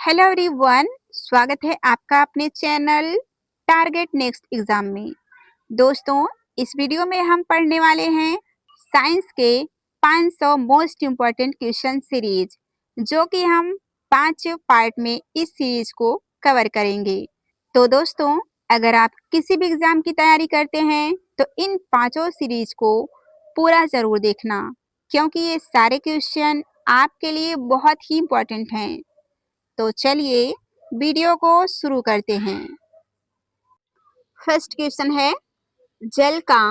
Hello everyone, स्वागत है आपका अपने चैनल टारगेट नेक्स्ट एग्जाम में। दोस्तों, इस वीडियो में हम पढ़ने वाले हैं साइंस के 500 मोस्ट इम्पॉर्टेंट क्वेश्चन सीरीज, जो कि हम 5 पार्ट में इस सीरीज को कवर करेंगे। तो दोस्तों, अगर आप किसी भी एग्जाम की तैयारी करते हैं तो इन पांचों सीरीज को पूरा जरूर देखना, क्योंकि ये सारे क्वेश्चन आपके लिए बहुत ही इम्पोर्टेंट हैं। तो चलिए वीडियो को शुरू करते हैं। फर्स्ट क्वेश्चन है, जल का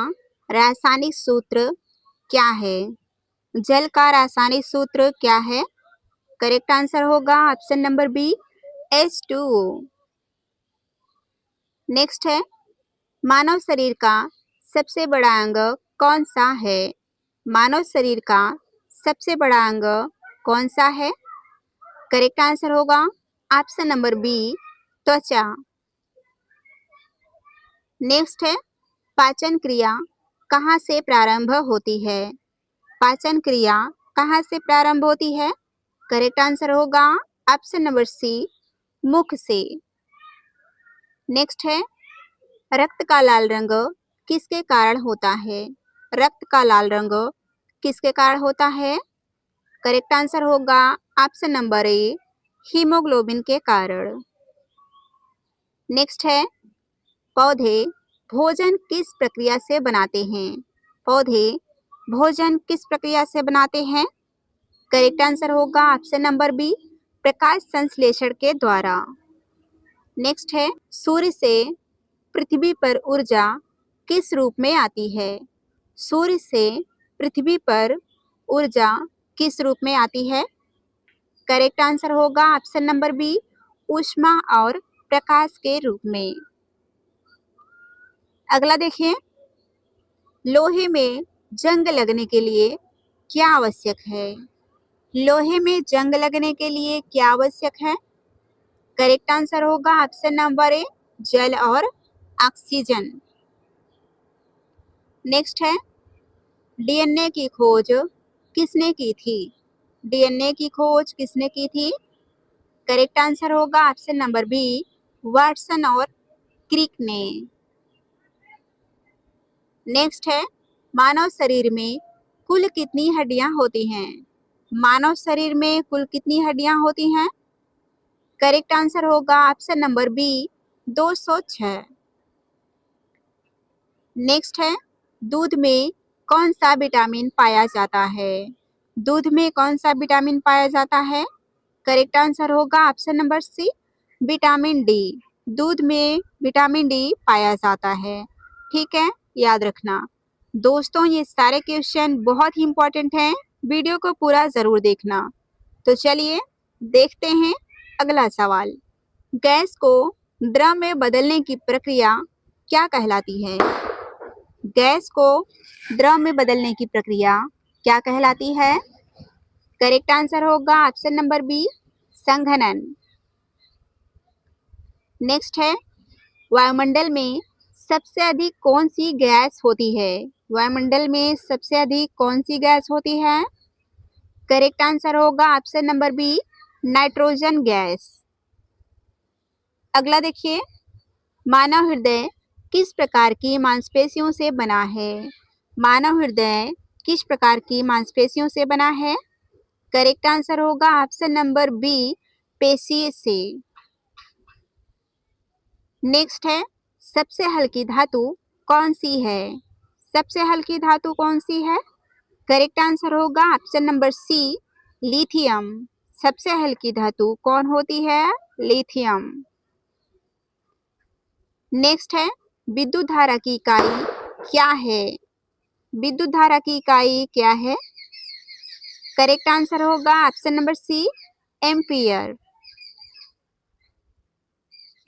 रासायनिक सूत्र क्या है? जल का रासायनिक सूत्र क्या है? करेक्ट आंसर होगा option number B, H2O। Next है, मानव शरीर का सबसे बड़ा अंग कौन सा है? मानव शरीर का सबसे बड़ा अंग कौन सा है? करेक्ट आंसर होगा ऑप्शन नंबर बी, त्वचा। नेक्स्ट है, पाचन क्रिया कहाँ से प्रारंभ होती है? पाचन क्रिया कहाँ से प्रारंभ होती है? करेक्ट आंसर होगा ऑप्शन नंबर सी, मुख से। नेक्स्ट है, रक्त का लाल रंग किसके कारण होता है? रक्त का लाल रंग किसके कारण होता है? करेक्ट आंसर होगा ऑप्शन नंबर ए, हीमोग्लोबिन के कारण। नेक्स्ट है, पौधे भोजन किस प्रक्रिया से बनाते हैं? पौधे भोजन किस प्रक्रिया से बनाते हैं? करेक्ट आंसर होगा ऑप्शन नंबर बी, प्रकाश संश्लेषण के द्वारा। नेक्स्ट है, सूर्य से पृथ्वी पर ऊर्जा किस रूप में आती है? सूर्य से पृथ्वी पर ऊर्जा किस रूप में आती है? करेक्ट आंसर होगा ऑप्शन नंबर बी, ऊष्मा और प्रकाश के रूप में। अगला देखिए, लोहे में जंग लगने के लिए क्या आवश्यक है? लोहे में जंग लगने के लिए क्या आवश्यक है? करेक्ट आंसर होगा ऑप्शन नंबर ए, जल और ऑक्सीजन। नेक्स्ट है, डीएनए की खोज किसने की थी? डीएनए की खोज किसने की थी? करेक्ट आंसर होगा ऑप्शन नंबर बी, वाटसन और क्रिक ने। नेक्स्ट है, मानव शरीर में कुल कितनी हड्डियां होती हैं? मानव शरीर में कुल कितनी हड्डियां होती हैं? करेक्ट आंसर होगा ऑप्शन नंबर बी, 206। नेक्स्ट है, दूध में कौन सा विटामिन पाया जाता है? दूध में कौन सा विटामिन पाया जाता है? करेक्ट आंसर होगा option number C, vitamin D. दूध में विटामिन डी पाया जाता है। ठीक है, याद रखना। दोस्तों, ये सारे क्वेश्चन बहुत ही इंपॉर्टेंट हैं, वीडियो को पूरा जरूर देखना। तो चलिए देखते हैं अगला सवाल। गैस को ड्रम में बदलने की प्रक्रिया क्या कहलाती है? गैस को ड्रम में बदलने की प्रक्रिया क्या कहलाती है? करेक्ट आंसर होगा ऑप्शन नंबर बी, संघनन। नेक्स्ट है, वायुमंडल में सबसे अधिक कौन सी गैस होती है? वायुमंडल में सबसे अधिक कौन सी गैस होती है? करेक्ट आंसर होगा option number B, nitrogen gas. अगला देखिए, मानव हृदय किस प्रकार की मांसपेशियों से बना है? मानव हृदय किस प्रकार की मांसपेशियों से बना है? करेक्ट आंसर होगा ऑप्शन नंबर बी, पेशी से। नेक्स्ट है, सबसे हल्की धातु कौन सी है? सबसे हल्की धातु कौन सी है? करेक्ट आंसर होगा ऑप्शन नंबर सी, लिथियम। सबसे हल्की धातु कौन होती है? लिथियम। नेक्स्ट है, विद्युत धारा की इकाई क्या है? विद्युत धारा की इकाई क्या है? करेक्ट आंसर होगा option number C, ampere.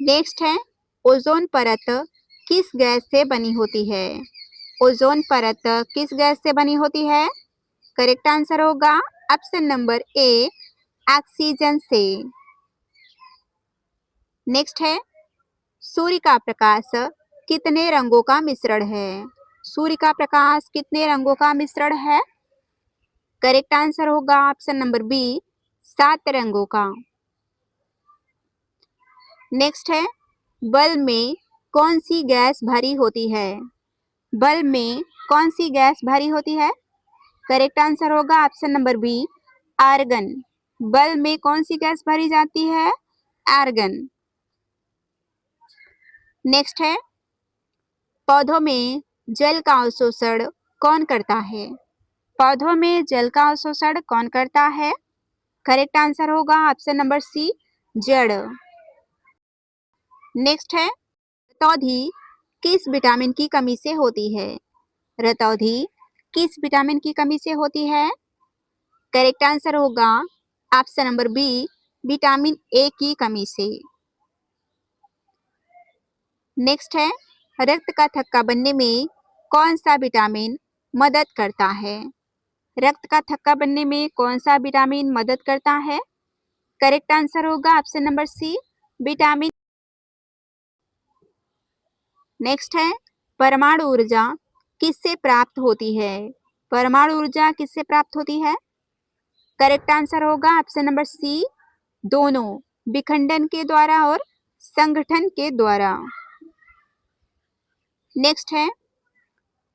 Next है, ओजोन परत किस गैस से बनी होती है? ओजोन परत किस गैस से बनी होती है? करेक्ट आंसर होगा ऑप्शन नंबर ए, ऑक्सीजन से। नेक्स्ट है, सूर्य का प्रकाश कितने रंगों का मिश्रण है? सूर्य का प्रकाश कितने रंगों का मिश्रण है? करेक्ट आंसर होगा ऑप्शन नंबर बी, 7 रंगों का। नेक्स्ट है बल्ब में कौन सी गैस भरी होती है? बल्ब में कौन सी गैस भरी होती है? करेक्ट आंसर होगा option number B, argon. Bulb में कौन सी गैस भरी जाती है? आर्गन। नेक्स्ट है पौधों में जल का अवशोषण कौन करता है? पौधों में जल का अवशोषण कौन करता है? करेक्ट आंसर होगा ऑप्शन नंबर सी, जड़। नेक्स्ट है रतौंधी किस विटामिन की कमी से होती है? रतौंधी किस विटामिन की कमी से होती है? करेक्ट आंसर होगा option number B, vitamin A की कमी से। नेक्स्ट है रक्त का थक्का बनने में कौन सा विटामिन मदद करता है? रक्त का थक्का बनने में कौन सा विटामिन मदद करता है? करेक्ट आंसर होगा option number C, vitamin. Next है परमाणु ऊर्जा किससे प्राप्त होती है? परमाणु ऊर्जा किससे प्राप्त होती है? करेक्ट आंसर होगा ऑप्शन नंबर सी, दोनों, विखंडन के द्वारा और संगठन के द्वारा। नेक्स्ट है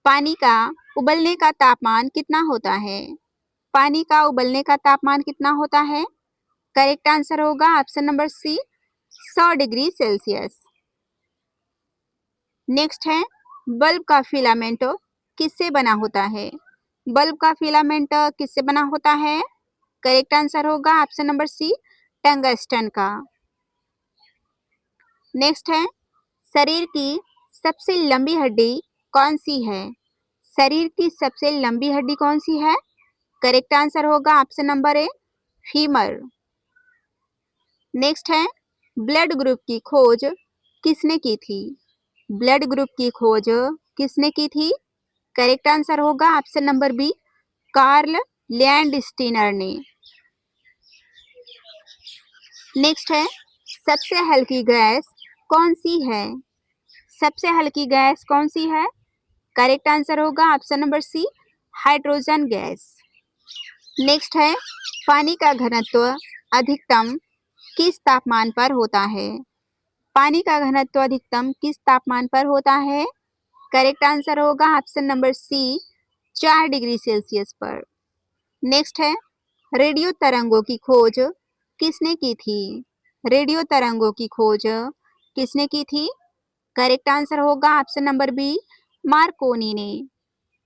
पानी का उबलने का तापमान कितना होता है? पानी का उबलने का तापमान कितना होता है? करेक्ट आंसर होगा option number C, 100 degree Celsius. Next है बल्ब का फिलामेंट किससे बना होता है? बल्ब का फिलामेंट किससे बना होता है? करेक्ट आंसर होगा ऑप्शन नंबर सी, टंगस्टन का। नेक्स्ट है शरीर की सबसे लंबी हड्डी कौन सी है? शरीर की सबसे लंबी हड्डी कौन सी है? करेक्ट आंसर होगा ऑप्शन नंबर ए, फीमर। नेक्स्ट है ब्लड ग्रुप की खोज किसने की थी? ब्लड ग्रुप की खोज किसने की थी? करेक्ट आंसर होगा option number B, Karl Landsteiner ने। नेक्स्ट है सबसे हल्की गैस कौन सी है? सबसे हल्की गैस कौन सी है? करेक्ट आंसर होगा option number C, hydrogen gas. Next है पानी का घनत्व अधिकतम किस तापमान पर होता है? पानी का घनत्व अधिकतम किस तापमान पर होता है? करेक्ट आंसर होगा option number C, 4 degree Celsius पर। नेक्स्ट है रेडियो तरंगों की खोज किसने की थी? रेडियो तरंगों की खोज किसने की थी? करेक्ट आंसर होगा ऑप्शन नंबर बी, मार्कोनी ने।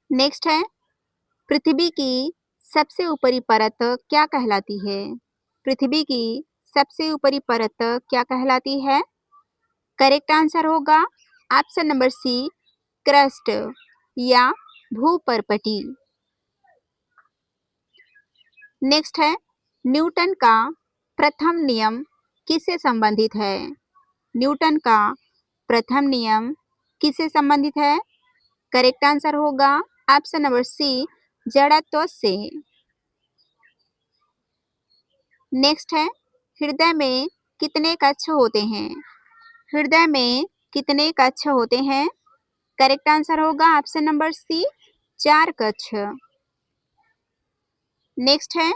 नेक्स्ट है पृथ्वी की सबसे ऊपरी परत क्या कहलाती है? पृथ्वी की सबसे ऊपरी परत क्या कहलाती है? करेक्ट आंसर होगा ऑप्शन नंबर सी, क्रस्ट या भूपर्पटी। नेक्स्ट है न्यूटन का प्रथम नियम किससे संबंधित है? न्यूटन का प्रथम नियम किससे संबंधित है? करेक्ट आंसर होगा ऑप्शन नंबर सी, जड़त्व से। नेक्स्ट है हृदय में कितने कक्ष होते हैं? हृदय में कितने कक्ष होते हैं? करेक्ट आंसर होगा ऑप्शन नंबर सी, 4 कक्ष। नेक्स्ट है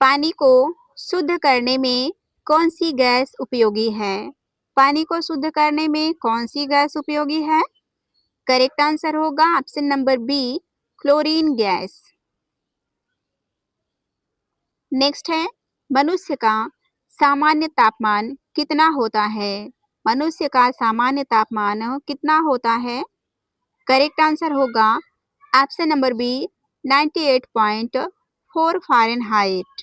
पानी को शुद्ध करने में कौन सी गैस उपयोगी है? पानी को शुद्ध करने में कौन सी गैस उपयोगी है? करेक्ट आंसर होगा option number B, chlorine gas. Next है मनुष्य का सामान्य तापमान कितना होता है? मनुष्य का सामान्य तापमान कितना होता है? करेक्ट आंसर होगा option number B, 98.4 Fahrenheit.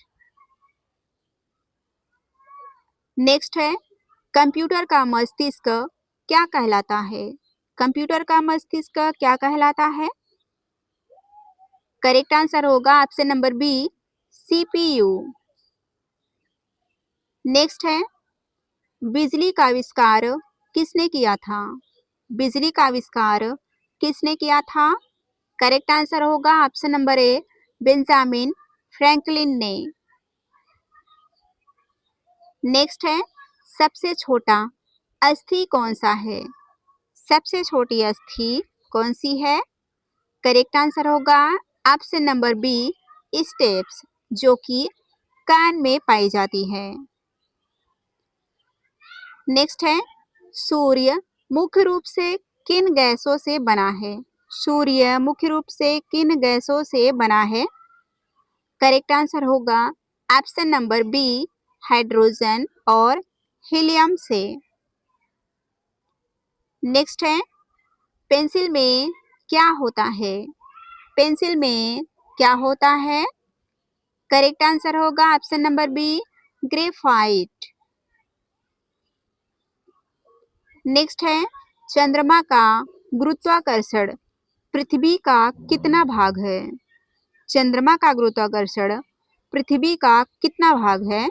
Next है कंप्यूटर का मस्तिष्क क्या कहलाता है? कंप्यूटर का मस्तिष्क क्या कहलाता है? करेक्ट आंसर होगा option number B, CPU. Next है बिजली का आविष्कार किसने किया था? बिजली का आविष्कार किसने किया था? करेक्ट आंसर होगा ऑप्शन नंबर ए, बेंजामिन फ्रैंकलिन ने। नेक्स्ट है सबसे छोटा अस्थि कौन सा है? सबसे छोटी अस्थि कौन सी है? करेक्ट आंसर होगा ऑप्शन नंबर बी, स्टेप्स, जो कि कान में पाई जाती है। नेक्स्ट है सूर्य मुख्य रूप से किन गैसों से बना है? सूर्य मुख्य रूप से किन गैसों से बना है? करेक्ट आंसर होगा ऑप्शन नंबर बी, हाइड्रोजन और हीलियम से। नेक्स्ट है पेंसिल में क्या होता है? पेंसिल में क्या होता है? करेक्ट आंसर होगा option number B, graphite. Next है चंद्रमा का गुरुत्वाकर्षण पृथ्वी का कितना भाग है? चंद्रमा का गुरुत्वाकर्षण पृथ्वी का कितना भाग है?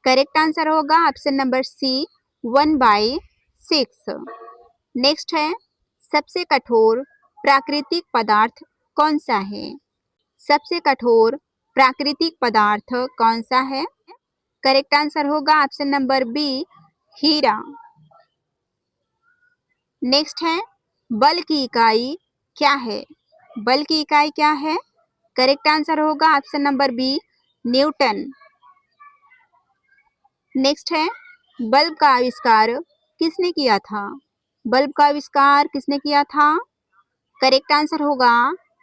करेक्ट आंसर होगा ऑप्शन नंबर सी, 1/6। नेक्स्ट है सबसे कठोर प्राकृतिक पदार्थ कौन सा है? सबसे कठोर प्राकृतिक पदार्थ कौन सा है? करेक्ट आंसर होगा ऑप्शन नंबर बी, हीरा। नेक्स्ट है बल की इकाई क्या है? बल की इकाई क्या है? करेक्ट आंसर होगा option number B, newton. Next है बल्ब का आविष्कार किसने किया था? बल्ब का आविष्कार किसने किया था? करेक्ट आंसर होगा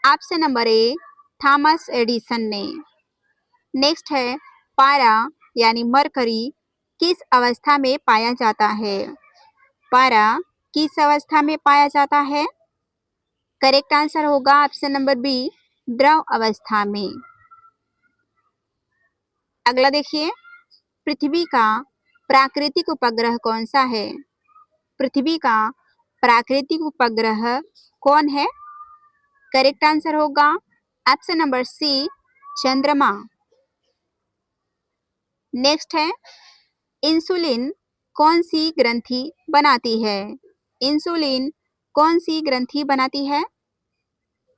ऑप्शन नंबर ए, थॉमस एडिसन ने। नेक्स्ट है पारा यानी मरकरी किस अवस्था में पाया जाता है? पारा किस अवस्था में पाया जाता है? करेक्ट आंसर होगा ऑप्शन नंबर बी, द्रव अवस्था में। अगला देखिए पृथ्वी का प्राकृतिक उपग्रह कौन सा है? पृथ्वी का प्राकृतिक उपग्रह कौन है? करेक्ट आंसर होगा ऑप्शन नंबर सी, चंद्रमा। नेक्स्ट है इंसुलिन कौन सी ग्रंथि बनाती है? इंसुलिन कौन सी ग्रंथि बनाती है?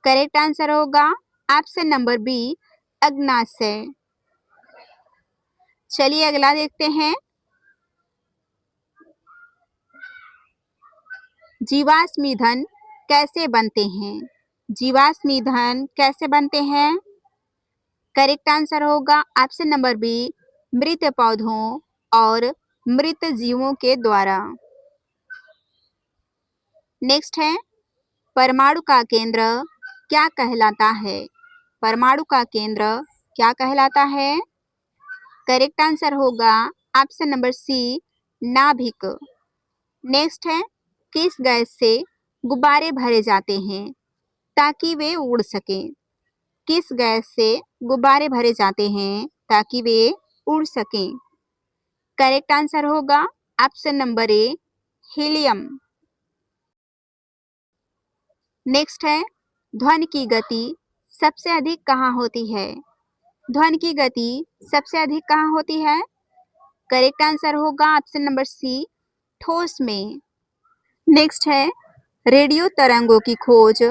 करेक्ट आंसर होगा ऑप्शन नंबर बी, अग्नाशय। चलिए अगला देखते हैं जीवाश्म ईंधन कैसे बनते हैं? जीवाश्म ईंधन कैसे बनते हैं? करेक्ट आंसर होगा ऑप्शन नंबर बी, मृत पौधों और मृत जीवों के द्वारा। नेक्स्ट है परमाणु का केंद्र क्या कहलाता है? परमाणु का केंद्र क्या कहलाता है? करेक्ट आंसर होगा ऑप्शन नंबर सी, नाभिक। नेक्स्ट है किस गैस से गुब्बारे भरे जाते हैं ताकि वे उड़ सकें? किस गैस से गुब्बारे भरे जाते हैं ताकि वे उड़ सकें? करेक्ट आंसर होगा ऑप्शन नंबर ए, हीलियम। नेक्स्ट है ध्वनि की गति सबसे अधिक कहाँ होती है? ध्वनि की गति सबसे अधिक कहाँ होती है? करेक्ट आंसर होगा ऑप्शन नंबर सी, ठोस में। नेक्स्ट है रेडियो तरंगों की खोज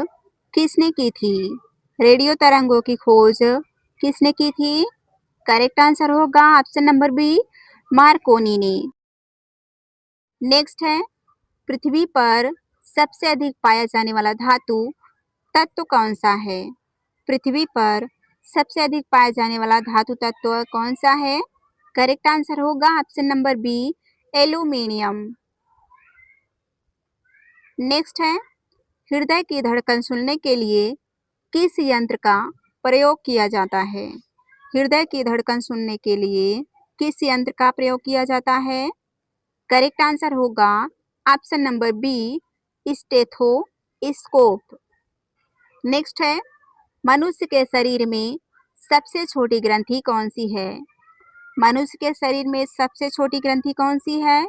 किसने की थी? रेडियो तरंगों की खोज किसने की थी? करेक्ट आंसर होगा ऑप्शन नंबर बी, मार्कोनी ने। नेक्स्ट है पृथ्वी पर सबसे अधिक पाया जाने वाला धातु तत्व कौन सा है? पृथ्वी पर सबसे अधिक पाया जाने वाला धातु तत्व कौन सा है? करेक्ट आंसर होगा option number B, aluminium. Next है हृदय की धड़कन सुनने के लिए किस यंत्र का प्रयोग किया जाता है? हृदय की धड़कन सुनने के लिए किस यंत्र का प्रयोग किया जाता है? करेक्ट आंसर होगा option number B, stethoscope. Next है मनुष्य के शरीर में सबसे छोटी ग्रंथि कौन सी है? मनुष्य के शरीर में सबसे छोटी ग्रंथि कौन सी है?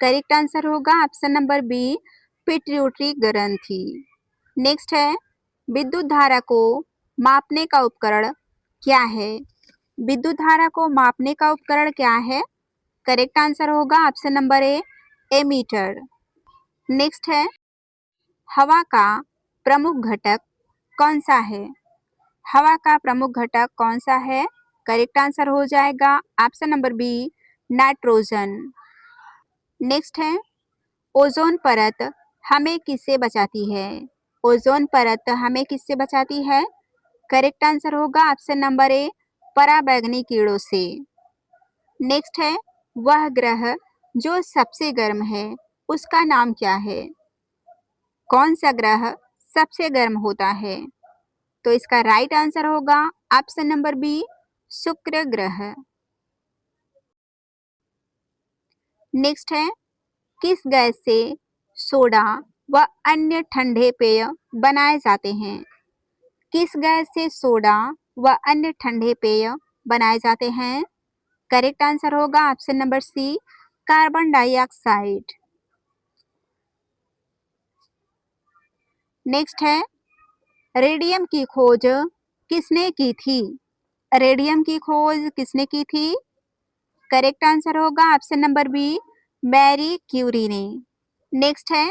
करेक्ट आंसर होगा ऑप्शन नंबर बी, पिट्यूटरी ग्रंथि। नेक्स्ट है विद्युत धारा को मापने का उपकरण क्या है? विद्युत धारा को मापने का उपकरण क्या है? करेक्ट आंसर होगा option number A, ammeter. Next है हवा का प्रमुख घटक कौन सा है? हवा का प्रमुख घटक कौन सा है? करेक्ट आंसर हो जाएगा option number B, nitrogen. Next है ओजोन परत हमें किससे बचाती है? ओजोन परत हमें किससे बचाती है? करेक्ट आंसर होगा ऑप्शन नंबर ए, पराबैंगनी कीड़ों से। नेक्स्ट है वह ग्रह जो सबसे गर्म है उसका नाम क्या है? कौन सा ग्रह सबसे गर्म होता है? तो इसका राइट आंसर होगा ऑप्शन नंबर बी, शुक्र ग्रह। नेक्स्ट है, किस गैस से सोडा व अन्य ठंडे पेय बनाए जाते हैं? किस गैस से सोडा व अन्य ठंडे पेय बनाए जाते हैं? करेक्ट आंसर होगा option number C, carbon dioxide. Next है, रेडियम की खोज किसने की थी? रेडियम की खोज किसने की थी? करेक्ट आंसर होगा option number B, Marie Curie ने। नेक्स्ट है,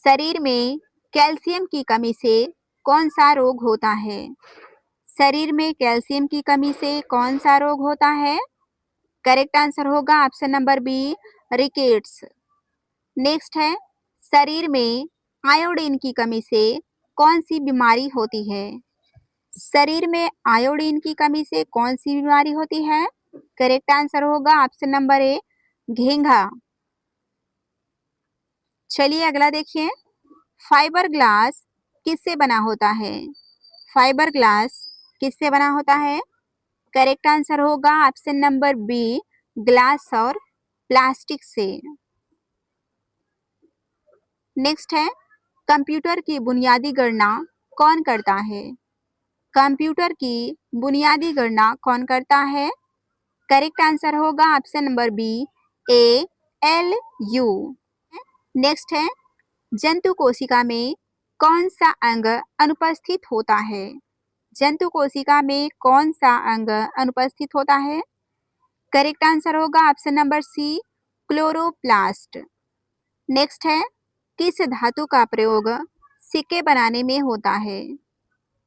शरीर में कैल्शियम की कमी से कौन सा रोग होता है? शरीर में कैल्शियम की कमी से कौन सा रोग होता है? करेक्ट आंसर होगा option number B, rickets. Next है, शरीर में आयोडीन की कमी से कौन सी बीमारी होती है? शरीर में आयोडीन की कमी से कौन सी बीमारी होती है? करेक्ट आंसर होगा ऑप्शन नंबर ए, घेंघा। चलिए अगला देखिए, फाइबर ग्लास किससे बना होता है? फाइबर ग्लास किससे बना होता है? करेक्ट आंसर होगा ऑप्शन नंबर बी, ग्लास और प्लास्टिक से। नेक्स्ट है, कंप्यूटर की बुनियादी गणना कौन करता है? कंप्यूटर की बुनियादी गणना कौन करता है? करेक्ट आंसर होगा option number B, A L U. Next है, जंतु कोशिका में कौन सा अंग अनुपस्थित होता है? जंतु कोशिका में कौन सा अंग अनुपस्थित होता है? करेक्ट आंसर होगा option number C, chloroplast. Next है, किस धातु का प्रयोग सिक्के बनाने में होता है?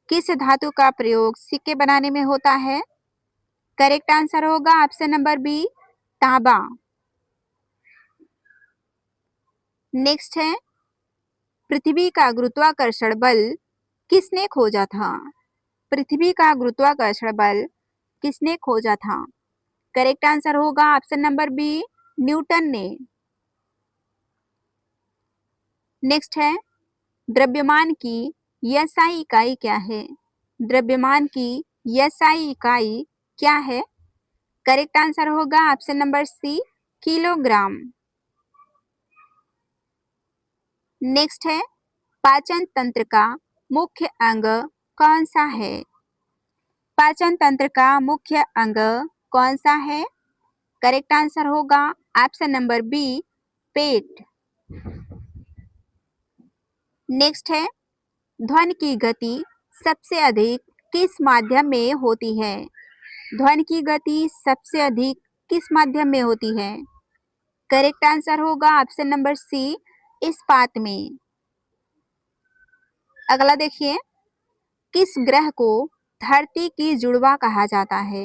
किस धातु का प्रयोग सिक्के बनाने में होता है? करेक्ट आंसर होगा ऑप्शन नंबर बी, तांबा। नेक्स्ट है, पृथ्वी का गुरुत्वाकर्षण बल किसने खोजा था? पृथ्वी का गुरुत्वाकर्षण बल किसने खोजा था? करेक्ट आंसर होगा ऑप्शन नंबर बी, न्यूटन ने। नेक्स्ट है, द्रव्यमान की एसआई इकाई क्या है? द्रव्यमान की एसआई इकाई क्या है? करेक्ट आंसर होगा option number C, kilogram. Next है, पाचन तंत्र का मुख्य अंग कौन सा है? पाचन तंत्र का मुख्य अंग कौन सा है? करेक्ट आंसर होगा ऑप्शन नंबर बी, पेट। नेक्स्ट है, ध्वनि की गति सबसे अधिक किस माध्यम में होती है? ध्वनि की गति सबसे अधिक किस माध्यम में होती है? करेक्ट आंसर होगा ऑप्शन नंबर सी, इस्पात में। अगला देखिए, किस ग्रह को धरती की जुड़वा कहा जाता है?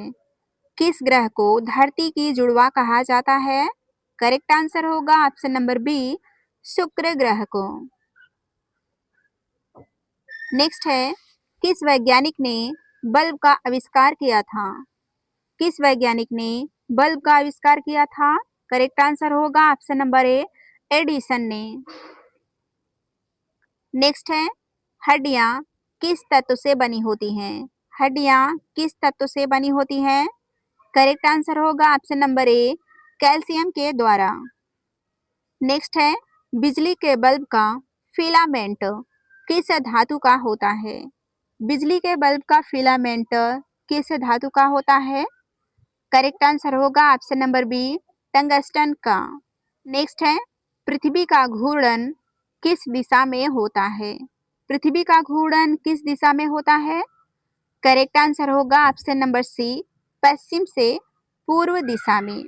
किस ग्रह को धरती की जुड़वा कहा जाता है? करेक्ट आंसर होगा ऑप्शन नंबर बी, शुक्र ग्रह को। नेक्स्ट है, किस वैज्ञानिक ने बल्ब का आविष्कार किया था? किस वैज्ञानिक ने बल्ब का आविष्कार किया था? करेक्ट आंसर होगा ऑप्शन नंबर ए, एडिसन ने। नेक्स्ट है, हड्डियां किस तत्व से बनी होती हैं? हड्डियां किस तत्व से बनी होती हैं? करेक्ट आंसर होगा ऑप्शन नंबर ए, कैल्शियम के द्वारा। नेक्स्ट है, बिजली के बल्ब का फिलामेंट किस धातु का होता है? बिजली के बल्ब का फिलामेंट किस धातु का होता है? करेक्ट आंसर होगा ऑप्शन नंबर बी, टंगस्टन का। नेक्स्ट है, पृथ्वी का घूर्णन किस दिशा में होता है? पृथ्वी का घूर्णन किस दिशा में होता है? करेक्ट आंसर होगा ऑप्शन नंबर सी, पश्चिम से पूर्व दिशा में।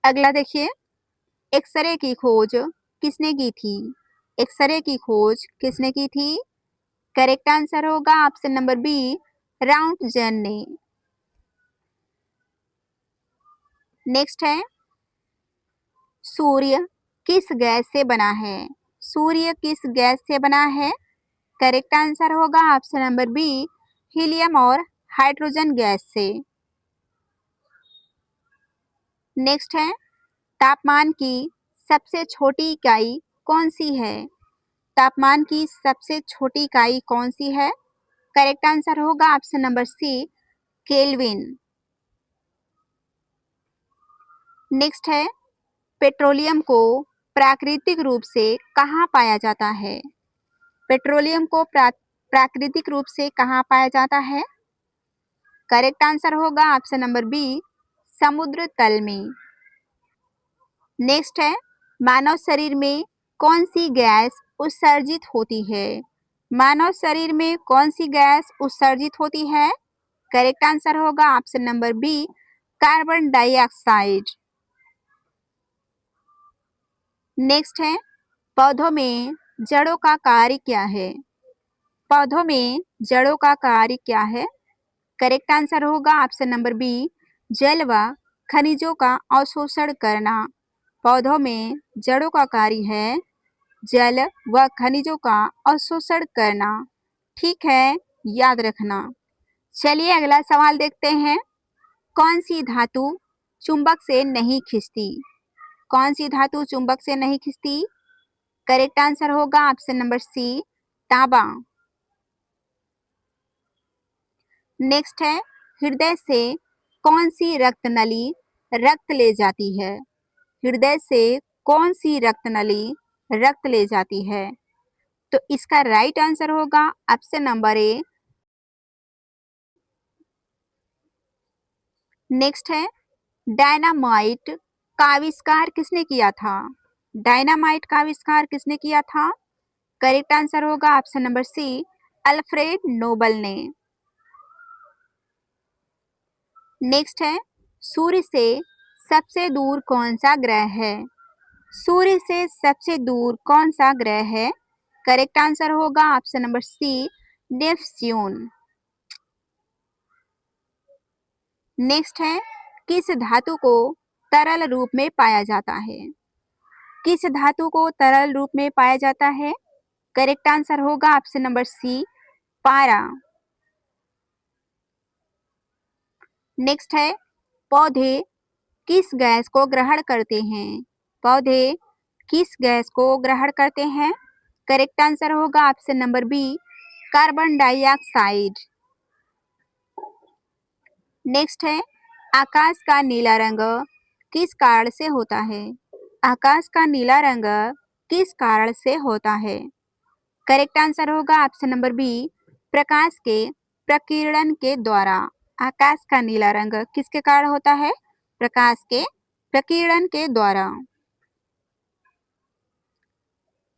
अगला देखिए, एक्सरे की खोज किसने की थी? एक्सरे की खोज किसने की थी? करेक्ट आंसर होगा ऑप्शन नंबर बी, राउंटजन ने। नेक्स्ट है, सूर्य किस गैस से बना है? सूर्य किस गैस से बना है? करेक्ट आंसर होगा ऑप्शन नंबर बी, हीलियम और हाइड्रोजन गैस से। नेक्स्ट है तापमान की सबसे छोटी इकाई कौन सी है? तापमान की सबसे छोटी इकाई कौन सी है? करेक्ट आंसर होगा option number C, kelvin. Next है पेट्रोलियम को प्राकृतिक रूप से कहाँ पाया जाता है? पेट्रोलियम को प्राकृतिक रूप से कहाँ पाया जाता है? करेक्ट आंसर होगा ऑप्शन नंबर बी, समुद्र तल में। नेक्स्ट है मानव शरीर में कौन सी गैस उत्सर्जित होती है? मानव शरीर में कौन सी गैस उत्सर्जित होती है? करेक्ट आंसर होगा option number B, carbon dioxide. Next है पौधों में जड़ों का कार्य क्या है? पौधों में जड़ों का कार्य क्या है? करेक्ट आंसर होगा ऑप्शन नंबर बी, जल व खनिजों का अवशोषण करना। पौधों में जड़ों का कार्य है जल व खनिजों का अवशोषण करना। ठीक है, याद रखना। चलिए अगला सवाल देखते हैं। कौन सी धातु चुंबक से नहीं खिंचती? कौन सी धातु चुंबक से नहीं खिंचती? करेक्ट आंसर होगा ऑप्शन नंबर सी, तांबा। नेक्स्ट है हृदय से कौन सी रक्त नली रक्त ले जाती है? हृदय से कौन सी रक्त नली रक्त ले जाती है? तो इसका राइट आंसर होगा ऑप्शन नंबर ए। नेक्स्ट है डायनामाइट का आविष्कार किसने किया था? डायनामाइट का आविष्कार किसने किया था? करेक्ट आंसर होगा option number C, Alfred Nobel ने। नेक्स्ट है सूर्य से सबसे दूर कौन सा ग्रह है? सूर्य से सबसे दूर कौन सा ग्रह है? करेक्ट आंसर होगा option number C, Neptune. Next है किस धातु को तरल रूप में पाया जाता है? किस धातु को तरल रूप में पाया जाता है? करेक्ट आंसर होगा ऑप्शन नंबर सी, पारा। नेक्स्ट है पौधे किस गैस को ग्रहण करते हैं? पौधे किस गैस को ग्रहण करते हैं? करेक्ट आंसर होगा option number B, carbon dioxide. Next है आकाश का नीला रंग किस कारण से होता है? आकाश का नीला रंग किस कारण से होता है? करेक्ट आंसर होगा ऑप्शन नंबर बी, प्रकाश के प्रकीर्णन के द्वारा। आकाश का नीला रंग किसके कारण होता है? प्रकाश के प्रकीर्णन के द्वारा।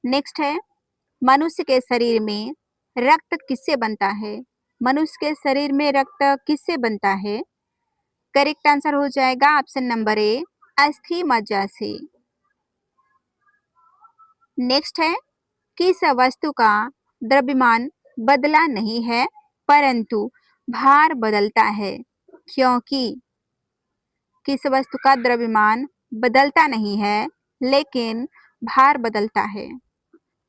नेक्स्ट है मनुष्य के शरीर में रक्त किससे बनता है? मनुष्य के शरीर में रक्त किससे बनता है? करेक्ट आंसर हो जाएगा ऑप्शन नंबर ए, अस्थि मज्जा से। नेक्स्ट है किस वस्तु का द्रव्यमान बदला नहीं है परंतु भार बदलता है? क्योंकि किस वस्तु का द्रव्यमान बदलता नहीं है लेकिन भार बदलता है?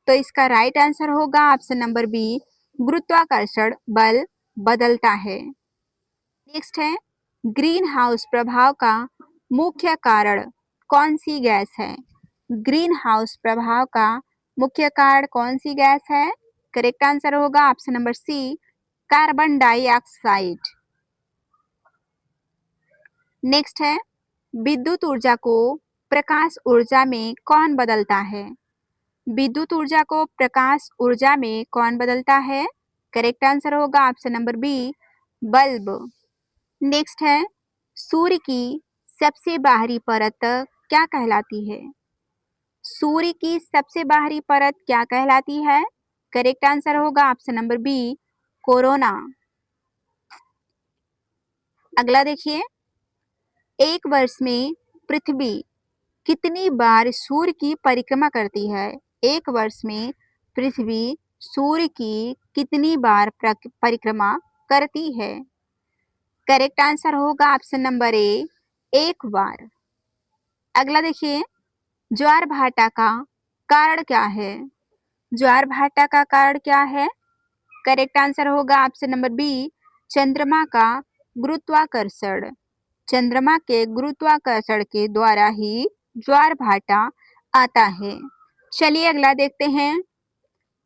तो इसका राइट आंसर होगा ऑप्शन नंबर बी, गुरुत्वाकर्षण बल बदलता है। नेक्स्ट है ग्रीन हाउस प्रभाव का मुख्य कारण कौन सी गैस है? ग्रीन हाउस प्रभाव का मुख्य कारण कौन सी गैस है? करेक्ट आंसर होगा option number C, carbon dioxide. Next है विद्युत ऊर्जा को प्रकाश ऊर्जा में कौन बदलता है? विद्युत ऊर्जा को प्रकाश ऊर्जा में कौन बदलता है? करेक्ट आंसर होगा option number B, bulb. Next है सूर्य की सबसे बाहरी परत क्या कहलाती है? सूर्य की सबसे बाहरी परत क्या कहलाती है? करेक्ट आंसर होगा ऑप्शन नंबर बी, कोरोना। अगला देखिए एक वर्ष में पृथ्वी कितनी बार सूर्य की परिक्रमा करती है? एक वर्ष में पृथ्वी सूर्य की कितनी बार परिक्रमा करती है? करेक्ट आंसर होगा ऑप्शन नंबर ए, एक बार। अगला देखिए ज्वार भाटा का कारण क्या है? ज्वार भाटा का कारण क्या है? करेक्ट आंसर होगा ऑप्शन नंबर बी, चंद्रमा का गुरुत्वाकर्षण। चंद्रमा के गुरुत्वाकर्षण के द्वारा ही ज्वार भाटा आता है। चलिए अगला देखते हैं।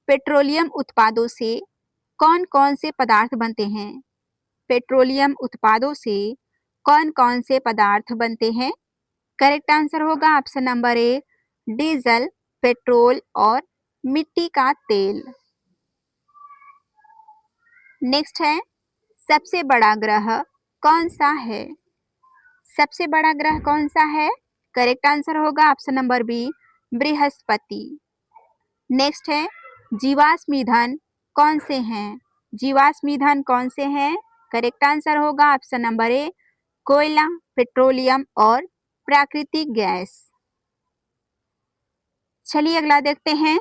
पेट्रोलियम उत्पादों से कौन कौन से पदार्थ बनते हैं? पेट्रोलियम उत्पादों से कौन कौन से पदार्थ बनते हैं? करेक्ट आंसर होगा ऑप्शन नंबर ए, डीजल, पेट्रोल और मिट्टी का तेल। नेक्स्ट है, सबसे बड़ा ग्रह कौन सा है? सबसे बड़ा ग्रह कौन सा है? करेक्ट आंसर होगा ऑप्शन नंबर बी, बृहस्पति। नेक्स्ट है, जीवाश्म ईंधन कौन से हैं? जीवाश्म ईंधन कौन से हैं? करेक्ट आंसर होगा ऑप्शन नंबर ए, कोयला, पेट्रोलियम और प्राकृतिक गैस। चलिए अगला देखते हैं।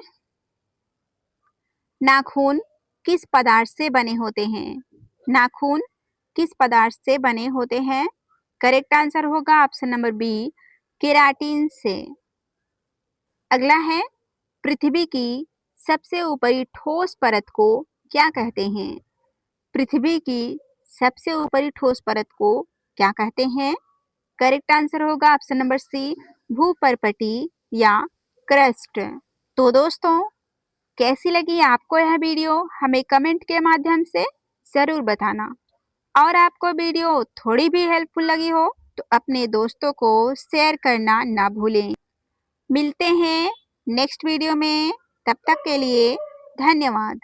नाखून किस पदार्थ से बने होते हैं? नाखून किस पदार्थ से बने होते हैं? करेक्ट आंसर होगा ऑप्शन नंबर बी, केराटिन से। अगला है, पृथ्वी की सबसे ऊपरी ठोस परत को क्या कहते हैं? पृथ्वी की सबसे ऊपरी ठोस परत को क्या कहते हैं? करेक्ट आंसर होगा ऑप्शन नंबर सी, भूपर्पटी या क्रस्ट। तो दोस्तों, कैसी लगी आपको यह वीडियो हमें कमेंट के माध्यम से ज़रूर बताना। और आपको वीडियो थोड़ी भी हेल्पफुल लगी हो तो अपने दोस्तों को शेयर करना ना भूलें। मिलते हैं नेक्स्ट वीडियो में, तब तक के लिए धन्यवाद।